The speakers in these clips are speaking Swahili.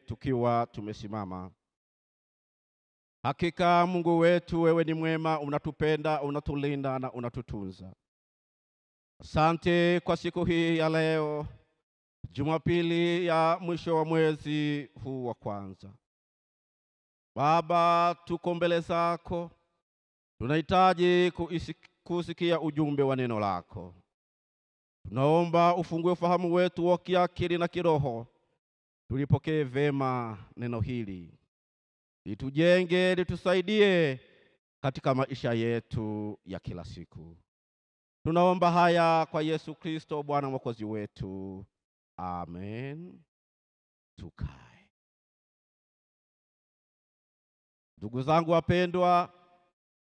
tukiwa tumesimama. Hakika Mungu wetu, wewe ni mwema, unatupenda, unatulinda na unatutunza. Asante kwa siku hii ya leo, Jumapili ya mwisho wa mwezi huu wa kwanza. Baba, tuko mbele zako, tunahitaji kusikia ujumbe wa neno lako. Tunaomba ufungue ufahamu wetu wa kiakili na kiroho, tulipokee vema neno hili, litujenge, litusaidie katika maisha yetu ya kila siku. Tunaomba haya kwa Yesu Kristo Bwana Mwokozi wetu. Amen. Tukae. Ndugu zangu wapendwa,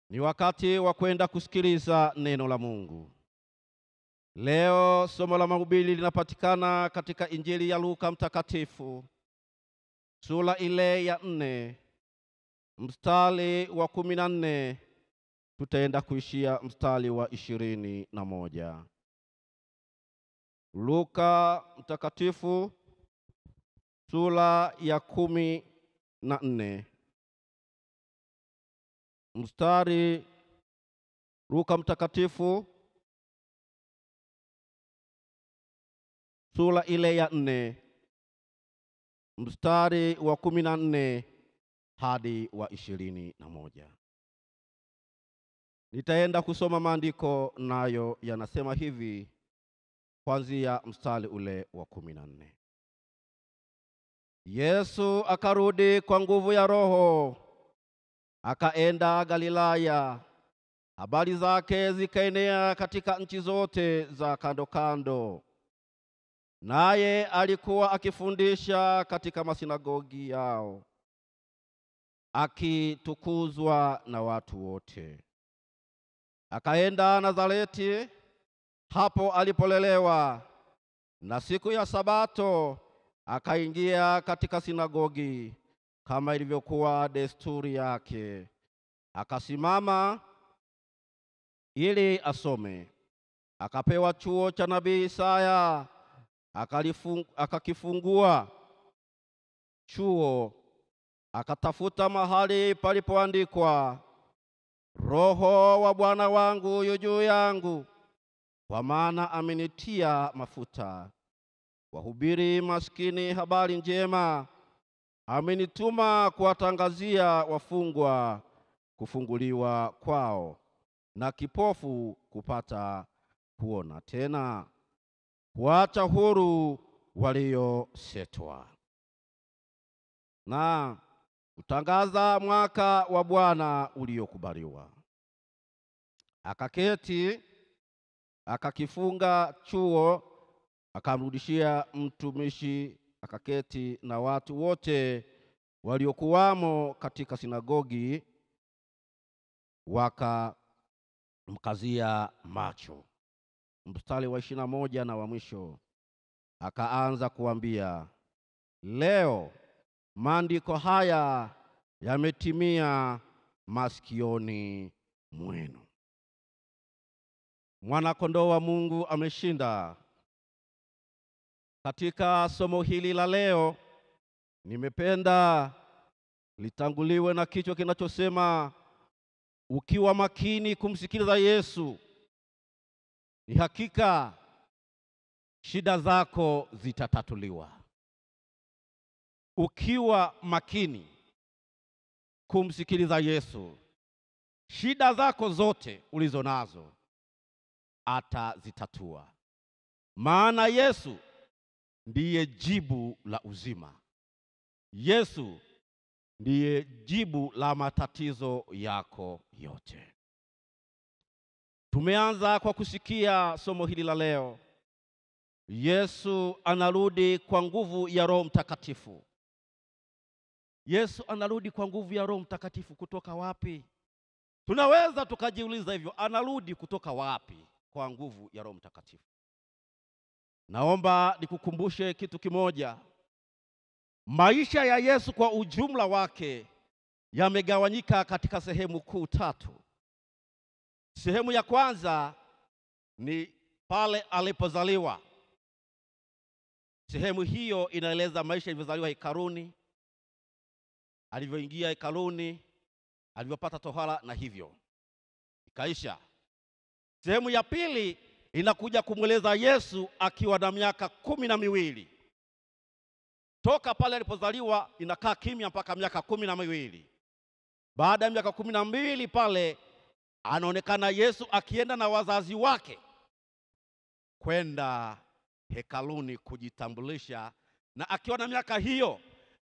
ni wakati wa kwenda kusikiliza neno la Mungu. Leo somo la mahubiri linapatikana katika Injili ya Luka mtakatifu, sura ile ya 4, mstari wa 14, tutaenda kuishia mstari wa 21. Luka mtakatifu, sura ya 14, mstari Luka mtakatifu sura ile ya 4, mstari wa 14 hadi wa 21. Nitaenda kusoma maandiko, nayo yanasema hivi kuanzia mstari ule wa 14. Yesu akarudi kwa nguvu ya Roho, akaenda Galilaya. Habari zake zikaenea katika nchi zote za kando kando. Naye alikuwa akifundisha katika masinagogi yao, akitukuzwa na watu wote. Akaenda Nazareti, hapo alipolelewa, na siku ya Sabato akaingia katika sinagogi kama ilivyokuwa desturi yake. Akasimama ili asome. Akapewa chuo cha nabii Isaya, akakifungua chuo, akatafuta mahali palipoandikwa, Roho wa Bwana wangu yu juu yangu, kwa maana amenitia mafuta wahubiri maskini habari njema, amenituma kuwatangazia wafungwa kufunguliwa kwao, na kipofu kupata kuona tena, kuacha huru waliosetwa, na kutangaza mwaka wa Bwana uliokubaliwa. Akaketi, akakifunga chuo, akamrudishia mtumishi, akaketi na watu wote waliokuwamo katika sinagogi wakamkazia macho. Mstari wa 21 na wa mwisho, akaanza kuambia, leo maandiko haya yametimia masikioni mwenu. Mwana kondoo wa Mungu ameshinda. Katika somo hili la leo, nimependa litanguliwe na kichwa kinachosema, ukiwa makini kumsikiliza Yesu, ni hakika shida zako zitatatuliwa. Ukiwa makini kumsikiliza Yesu, shida zako zote ulizo nazo atazitatua. Maana Yesu ndiye jibu la uzima. Yesu ndiye jibu la matatizo yako yote. Tumeanza kwa kusikia somo hili la leo. Yesu anarudi kwa nguvu ya Roho Mtakatifu. Yesu anarudi kwa nguvu ya Roho Mtakatifu kutoka wapi? Tunaweza tukajiuliza hivyo, anarudi kutoka wapi kwa nguvu ya Roho Mtakatifu? Naomba nikukumbushe kitu kimoja. Maisha ya Yesu kwa ujumla wake yamegawanyika katika sehemu kuu 3. Sehemu ya kwanza ni pale alipozaliwa. Sehemu hiyo inaeleza maisha yalivyozaliwa hekaluni, alivyoingia hekaluni, alivyopata tohara, na hivyo ikaisha. Sehemu ya pili inakuja kumweleza Yesu akiwa na miaka 12. Toka pale alipozaliwa inakaa kimya mpaka miaka 12. Baada ya miaka 12 pale anaonekana Yesu akienda na wazazi wake kwenda hekaluni kujitambulisha, na akiwa na miaka hiyo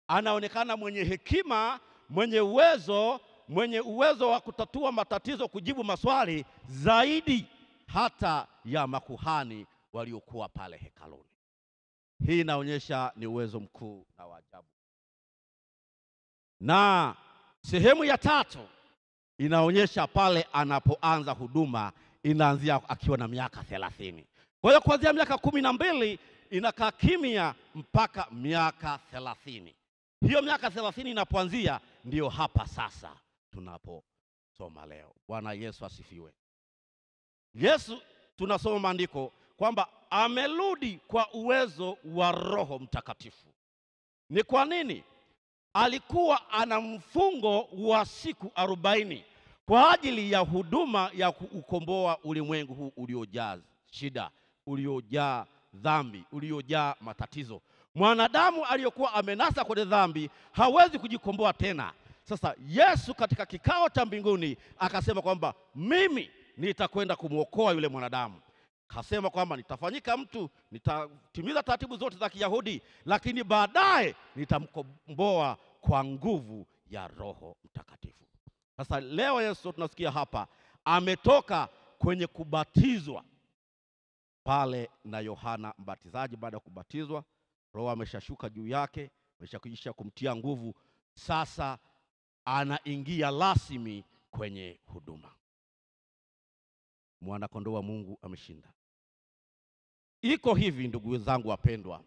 anaonekana mwenye hekima, mwenye uwezo wa kutatua matatizo, kujibu maswali zaidi hata ya makuhani waliokuwa pale hekaluni. Hii inaonyesha ni uwezo mkuu na wa ajabu. Na sehemu ya tatu inaonyesha pale anapoanza huduma, inaanzia akiwa na miaka 30. Kwa hiyo kuanzia miaka 12 inakaa kimya mpaka miaka 30. Hiyo miaka 30 inapoanzia ndiyo hapa sasa tunaposoma leo. Bwana Yesu asifiwe. Yesu tunasoma maandiko kwamba amerudi kwa uwezo wa Roho Mtakatifu. Ni kwa nini? Alikuwa ana mfungo wa siku 40 kwa ajili ya huduma ya kuukomboa ulimwengu huu uliojaa shida, uliojaa dhambi, uliojaa matatizo. Mwanadamu aliyokuwa amenasa kwenye dhambi hawezi kujikomboa tena. Sasa Yesu katika kikao cha mbinguni akasema kwamba mimi nitakwenda kumwokoa yule mwanadamu. Kasema kwamba nitafanyika mtu, nitatimiza taratibu zote za Kiyahudi, lakini baadaye nitamkomboa kwa nguvu ya Roho Mtakatifu. Sasa leo Yesu tunasikia hapa ametoka kwenye kubatizwa pale na Yohana Mbatizaji. Baada ya kubatizwa, Roho ameshashuka juu yake, ameshakwisha kumtia nguvu. Sasa anaingia rasmi kwenye huduma. Mwana kondoo wa Mungu ameshinda. Iko hivi ndugu zangu wapendwa,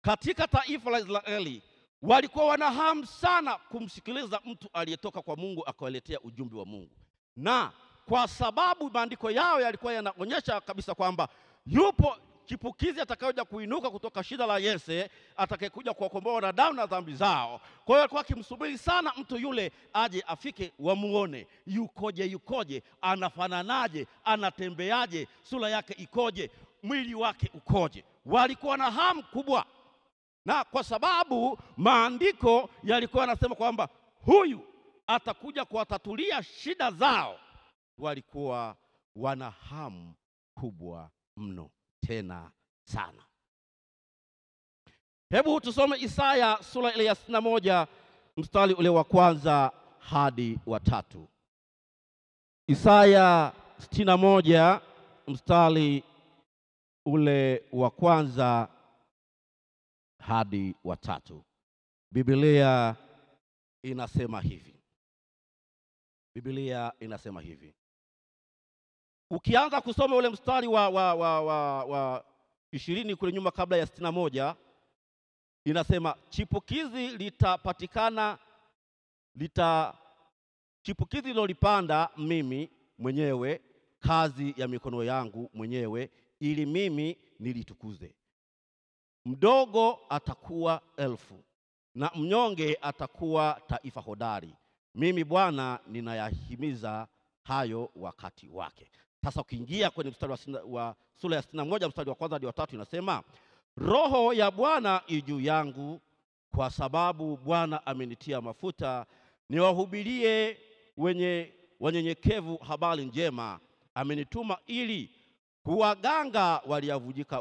katika taifa la Israeli walikuwa wana hamu sana kumsikiliza mtu aliyetoka kwa Mungu akawaletea ujumbe wa Mungu. Na kwa sababu maandiko yao yalikuwa yanaonyesha kabisa kwamba yupo chipukizi atakayokuja kuinuka kutoka shida la Yese, atakayekuja kuwakomboa wanadamu na dhambi zao. Kwa hiyo alikuwa akimsubiri sana mtu yule aje afike wamuone yukoje, anafananaje, anatembeaje, sura yake ikoje, mwili wake ukoje. Walikuwa na hamu kubwa, na kwa sababu maandiko yalikuwa yanasema kwamba huyu atakuja kuwatatulia shida zao, walikuwa wana hamu kubwa mno, tena sana. Hebu tusome Isaya sura ile ya 61 mstari ule wa 1 hadi wa 3. Isaya 61 mstari ule wa 1 hadi wa 3. Biblia inasema hivi. Biblia inasema hivi. Ukianza kusoma ule mstari wa 20 kule nyuma kabla ya 61, inasema chipukizi litapatikana, chipukizi lilolipanda mimi mwenyewe, kazi ya mikono yangu mwenyewe, ili mimi nilitukuze. Mdogo atakuwa elfu na mnyonge atakuwa taifa hodari. Mimi Bwana ninayahimiza hayo wakati wake. Sasa ukiingia kwenye mstari wa sura ya 61 mstari wa 1 hadi wa 3, inasema Roho ya Bwana juu yangu, kwa sababu Bwana amenitia mafuta niwahubirie wanyenyekevu habari njema. Amenituma ili kuwaganga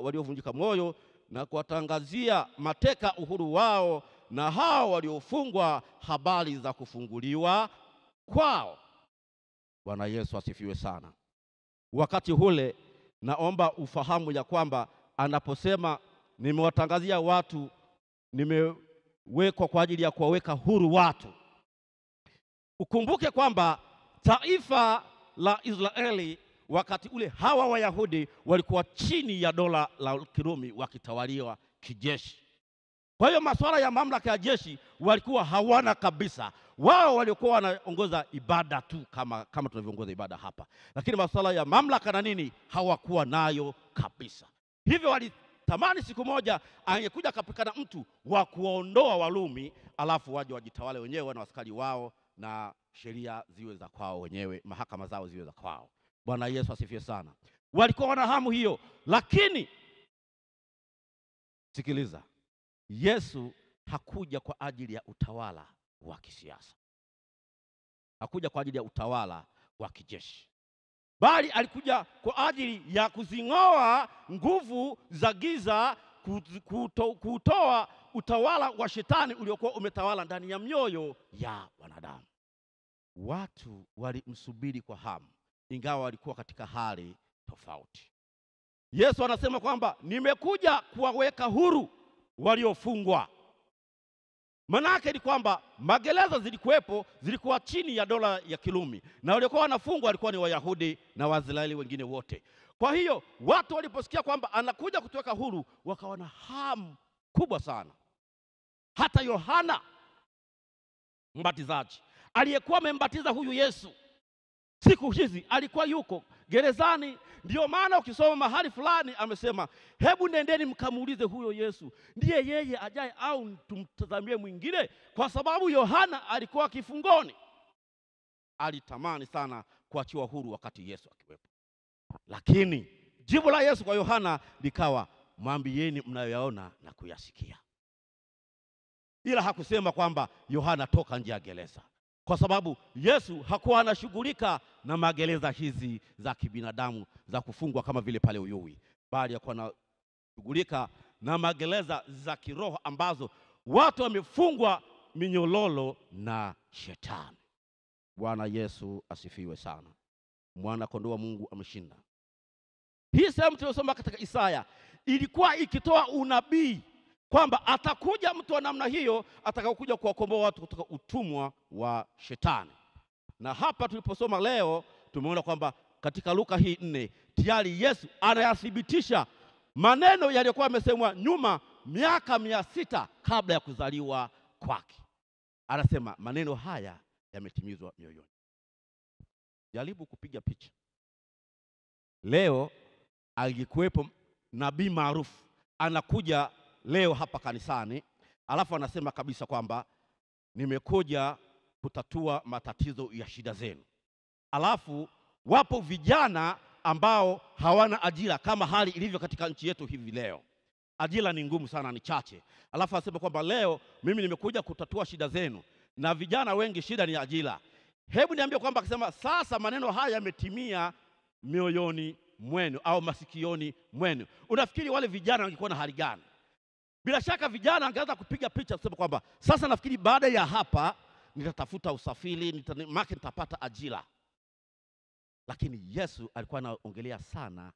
waliovunjika moyo, na kuwatangazia mateka uhuru wao, na hao waliofungwa habari za kufunguliwa kwao. Bwana Yesu asifiwe sana. Wakati ule naomba ufahamu ya kwamba anaposema nimewatangazia watu, nimewekwa kwa ajili ya kuwaweka huru watu. Ukumbuke kwamba taifa la Israeli wakati ule, hawa Wayahudi walikuwa chini ya dola la Kirumi wakitawaliwa kijeshi. Kwa hiyo masuala ya mamlaka ya jeshi walikuwa hawana kabisa. Wao walikuwa wanaongoza ibada tu kama tunavyoongoza ibada hapa, lakini masuala ya mamlaka na nini hawakuwa nayo kabisa. Hivyo tamani siku moja angekuja kapikana mtu wa kuondoa Warumi, alafu waje wajitawale wenyewe na askari wao na sheria ziwe za kwao wenyewe, mahakama zao ziwe za kwao. Bwana Yesu asifiwe sana. Walikuwa wana hamu hiyo, lakini sikiliza, Yesu hakuja kwa ajili ya utawala wa kisiasa. Hakuja kwa ajili ya utawala wa kijeshi, bali alikuja kwa ajili ya kuzing'oa nguvu za giza, kutoa utawala wa shetani uliokuwa umetawala ndani ya mioyo ya wanadamu. Watu walimsubiri kwa hamu, ingawa walikuwa katika hali tofauti. Yesu anasema kwamba nimekuja kuwaweka huru waliofungwa. Manake ni kwamba magereza zilikuwa chini ya dola ya Kirumi, na waliokuwa wanafungwa walikuwa ni Wayahudi na Waisraeli wengine wote. Kwa hiyo watu waliposikia kwamba anakuja kutuweka huru, wakawa na hamu kubwa sana. Hata Yohana Mbatizaji aliyekuwa amembatiza huyu Yesu, siku hizi alikuwa yuko gerezani. Ndio maana ukisoma mahali fulani amesema, hebu nendeni mkamuulize huyo Yesu, ndiye yeye ajaye au tumtazamie mwingine? Kwa sababu Yohana alikuwa kifungoni, alitamani sana kuachiwa huru wakati Yesu akiwepo. Lakini jibu la Yesu kwa Yohana likawa, mwambieni mnayoyaona na kuyasikia. Ila hakusema kwamba Yohana toka nje ya gereza, kwa sababu Yesu hakuwa anashughulika na magereza hizi za kibinadamu za kufungwa kama vile pale Uyui, bali alikuwa anashughulika na magereza za kiroho ambazo watu wamefungwa minyololo na shetani. Bwana Yesu asifiwe sana. Mwana kondoo wa Mungu ameshinda. Hii sehemu tuliyosoma katika Isaya ilikuwa ikitoa unabii kwamba atakuja mtu wa namna hiyo atakayokuja kuwakomboa watu kutoka utumwa wa shetani. Na hapa tuliposoma leo tumeona kwamba katika Luka hii 4 tayari Yesu anayathibitisha maneno yaliyokuwa yamesemwa nyuma miaka 600 kabla ya kuzaliwa kwake. Anasema maneno haya yametimizwa mioyoni. Jaribu kupiga picha leo, alikuwepo nabii maarufu anakuja leo hapa kanisani, alafu anasema kabisa kwamba nimekuja kutatua matatizo ya shida zenu. Alafu wapo vijana ambao hawana ajira, kama hali ilivyo katika nchi yetu hivi leo. Ajira ni ngumu sana, ni chache. Alafu anasema kwamba leo mimi nimekuja kutatua shida zenu, na vijana wengi shida ni ajira. Hebu niambie kwamba akisema sasa maneno haya yametimia mioyoni mwenu au masikioni mwenu, unafikiri wale vijana wangekuwa na hali gani? Bila shaka vijana angeanza kupiga picha kusema kwamba sasa nafikiri baada ya hapa nitatafuta usafiri, nitapata ajira. Lakini Yesu alikuwa anaongelea sana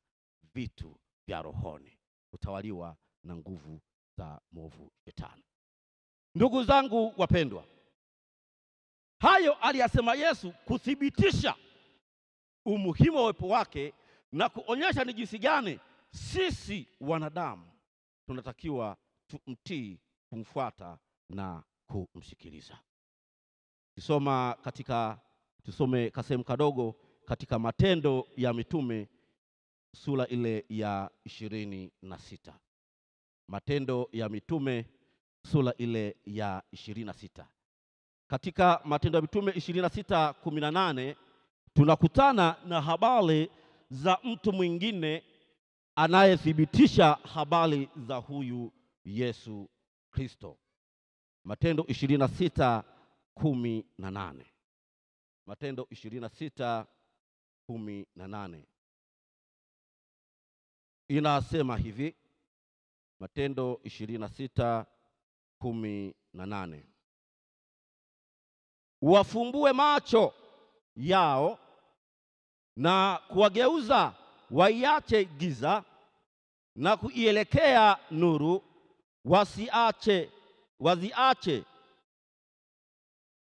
vitu vya rohoni, kutawaliwa na nguvu za mwovu shetani. Ndugu zangu wapendwa, hayo aliyasema Yesu kuthibitisha umuhimu wa uwepo wake na kuonyesha ni jinsi gani sisi wanadamu tunatakiwa tumtii, kumfuata na kumsikiliza. Tusome kasehemu kadogo katika Matendo ya Mitume sura ile ya 26. Matendo ya Mitume sura ile ya 26. Katika Matendo ya Mitume 26:18 tunakutana na habari za mtu mwingine anayethibitisha habari za huyu Yesu Kristo. Matendo 26:18. Matendo 26:18 inasema hivi. Matendo 26:18, wafumbue macho yao na kuwageuza waiache giza na kuielekea nuru, waziache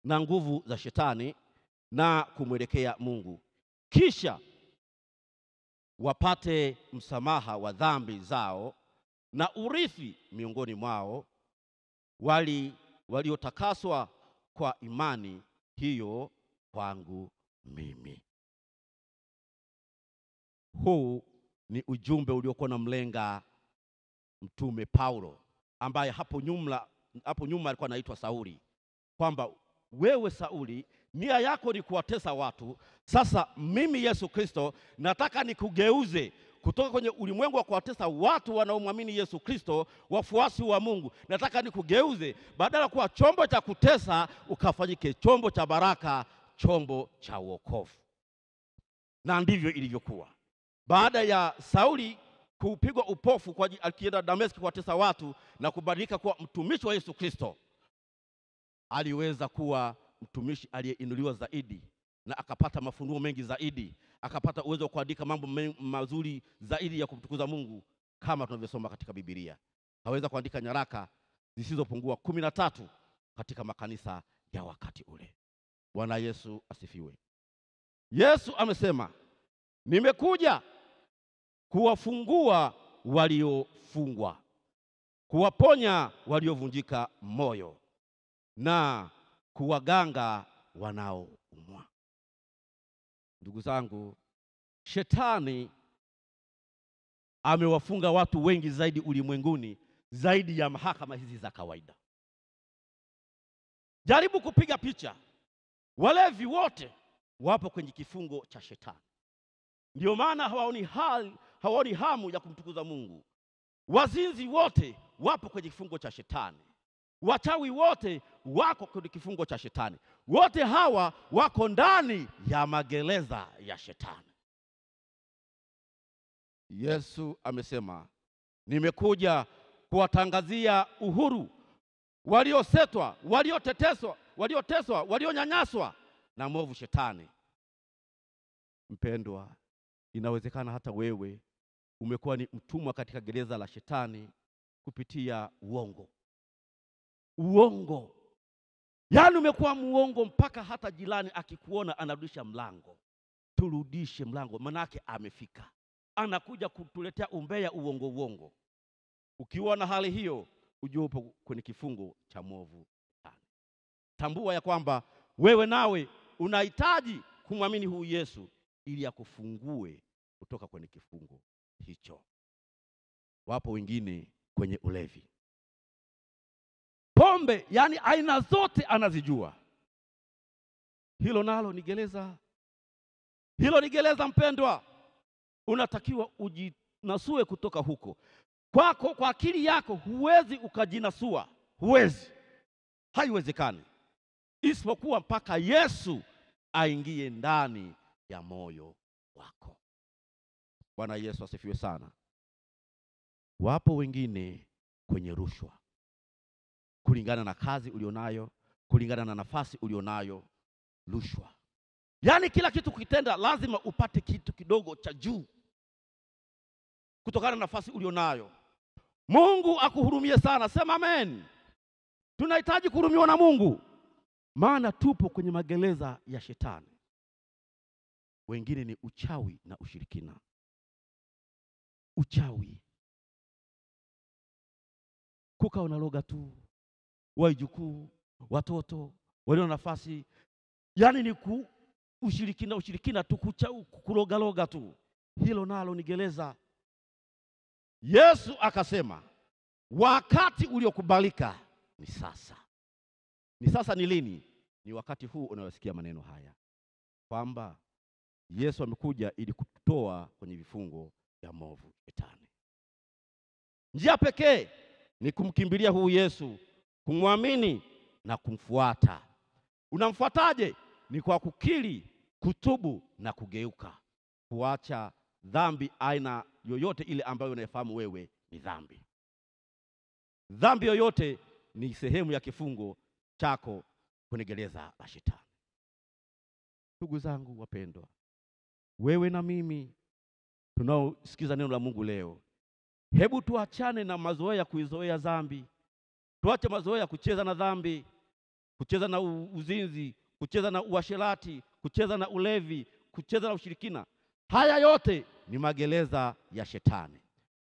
na nguvu za shetani na kumwelekea Mungu, kisha wapate msamaha wa dhambi zao na urithi miongoni mwao waliotakaswa kwa imani hiyo kwangu mimi. Huu ni ujumbe uliokuwa na mlenga Mtume Paulo, ambaye hapo nyuma alikuwa anaitwa Sauli, kwamba wewe Sauli, nia yako ni kuwatesa watu. Sasa mimi Yesu Kristo nataka nikugeuze kutoka kwenye ulimwengu wa kuwatesa watu wanaomwamini Yesu Kristo, wafuasi wa Mungu. Nataka nikugeuze, badala ya kuwa chombo cha kutesa, ukafanyike chombo cha baraka, chombo cha wokovu. Na ndivyo ilivyokuwa. Baada ya Sauli kupigwa upofu kwa akienda Dameski kuwatesa watu na kubadilika kuwa mtumishi wa Yesu Kristo, aliweza kuwa mtumishi aliyeinuliwa zaidi, na akapata mafunuo mengi zaidi, akapata uwezo wa kuandika mambo mazuri zaidi ya kumtukuza Mungu, kama tunavyosoma katika Biblia. Haweza kuandika nyaraka zisizopungua 13 katika makanisa ya wakati ule. Bwana Yesu asifiwe. Yesu amesema, nimekuja kuwafungua waliofungwa, kuwaponya waliovunjika moyo, na kuwaganga wanaoumwa. Ndugu zangu, Shetani amewafunga watu wengi zaidi ulimwenguni, zaidi ya mahakama hizi za kawaida. Jaribu kupiga picha, walevi wote wapo kwenye kifungo cha Shetani. Ndio maana hawaoni hamu ya kumtukuza Mungu. Wazinzi wote wapo kwenye kifungo cha Shetani. Wachawi wote wako kwenye kifungo cha Shetani. Wote hawa wako ndani ya magereza ya Shetani. Yesu amesema, nimekuja kuwatangazia uhuru waliosetwa, walioteswa, walionyanyaswa na mwovu Shetani. Mpendwa, inawezekana hata wewe umekuwa ni mtumwa katika gereza la Shetani kupitia uongo. Yaani umekuwa muongo mpaka hata jirani akikuona anarudisha mlango. Turudishe mlango, manake amefika. Anakuja kutuletea umbea, uongo. Ukiwa na hali hiyo, ujue upo kwenye kifungo cha mwovu Shetani. Tambua ya kwamba wewe nawe unahitaji kumwamini huyu Yesu ili akufungue kutoka kwenye kifungo hicho. Wapo wengine kwenye ulevi, pombe, yani aina zote anazijua. Hilo nalo ni gereza. Hilo ni gereza mpendwa. Unatakiwa ujinasue kutoka huko. Kwako, kwa akili yako huwezi ukajinasua. Huwezi. Haiwezekani. Isipokuwa mpaka Yesu aingie ndani ya moyo wako. Bwana Yesu asifiwe sana. Wapo wengine kwenye rushwa, kulingana na kazi ulionayo, kulingana na nafasi ulionayo. Rushwa, yaani kila kitu ukitenda lazima upate kitu kidogo cha juu kutokana na nafasi ulionayo. Mungu akuhurumie sana. Sema amen. Tunahitaji kuhurumiwa na Mungu, maana tupo kwenye magereza ya Shetani. Wengine ni uchawi na ushirikina. Uchawi, kuka unaloga tu wajukuu, watoto walio na nafasi, yaani ni ushirikina tu, kuloga tu. Hilo nalo ni gereza. Yesu akasema, wakati uliokubalika ni sasa. Ni sasa ni lini? Ni wakati huu unayosikia maneno haya, kwamba Yesu amekuja ili kutoa kwenye vifungo vya mwovu Shetani. Njia pekee ni kumkimbilia huyu Yesu, kumwamini na kumfuata. Unamfuataje? Ni kwa kukiri, kutubu na kugeuka, kuacha dhambi aina yoyote ile ambayo unayefahamu wewe ni dhambi. Dhambi yoyote ni sehemu ya kifungo chako kwenye gereza la Shetani. Ndugu zangu wapendwa, wewe na mimi tunaosikiza neno la Mungu leo, hebu tuachane na mazoea ya kuizoea dhambi. Tuache mazoea ya kucheza na dhambi, kucheza na uzinzi, kucheza na uasherati, kucheza na ulevi, kucheza na ushirikina. Haya yote ni magereza ya Shetani.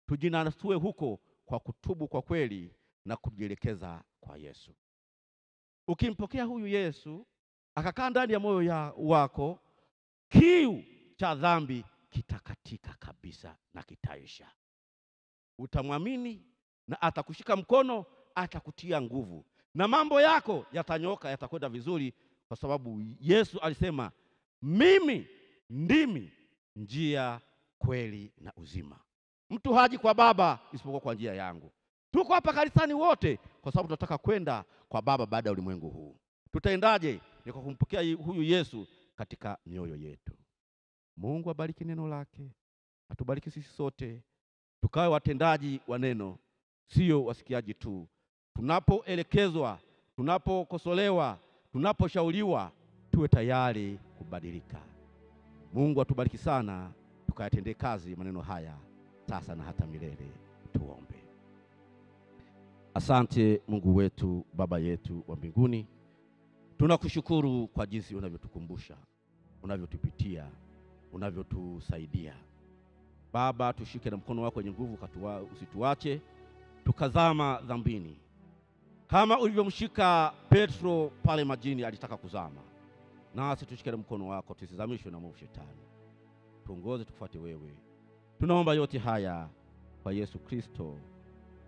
Tujinasue huko kwa kutubu kwa kweli na kujielekeza kwa Yesu. Ukimpokea huyu Yesu akakaa ndani ya moyo wako, kiu cha dhambi kitakatika kabisa na kitaisha. Utamwamini na atakushika mkono, atakutia nguvu, na mambo yako yatanyoka, yatakwenda vizuri, kwa sababu Yesu alisema, mimi ndimi njia, kweli na uzima. Mtu haji kwa Baba isipokuwa kwa njia yangu. Tuko hapa kanisani wote kwa sababu tunataka kwenda kwa Baba baada ya ulimwengu huu. Tutaendaje? Ni kwa kumpokea huyu Yesu katika mioyo yetu. Mungu abariki neno lake, atubariki sisi sote, tukawe watendaji wa neno, sio wasikiaji tu. Tunapoelekezwa, tunapokosolewa, tunaposhauriwa, tuwe tayari kubadilika. Mungu atubariki sana, tukayatendee kazi maneno haya sasa na hata milele. Tuombe. Asante Mungu wetu, Baba yetu wa mbinguni, tunakushukuru kwa jinsi unavyotukumbusha, unavyotupitia, unavyotusaidia. Baba, tushike na mkono wako wenye nguvu, usituache tukazama dhambini, kama ulivyomshika Petro pale majini, alitaka kuzama. Nasi tushike na mkono wako, tusizamishwe na mwovu Shetani. Tuongoze, tukufuate wewe. Tunaomba yote haya kwa Yesu Kristo,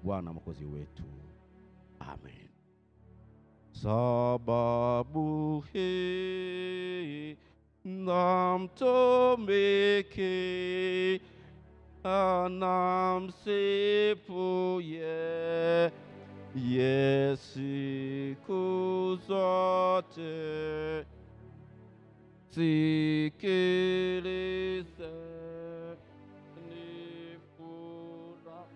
Bwana Mwokozi wetu. Amen. Sababu hii namtumikia, namsifu yeye siku zote. Sikilize ni furaha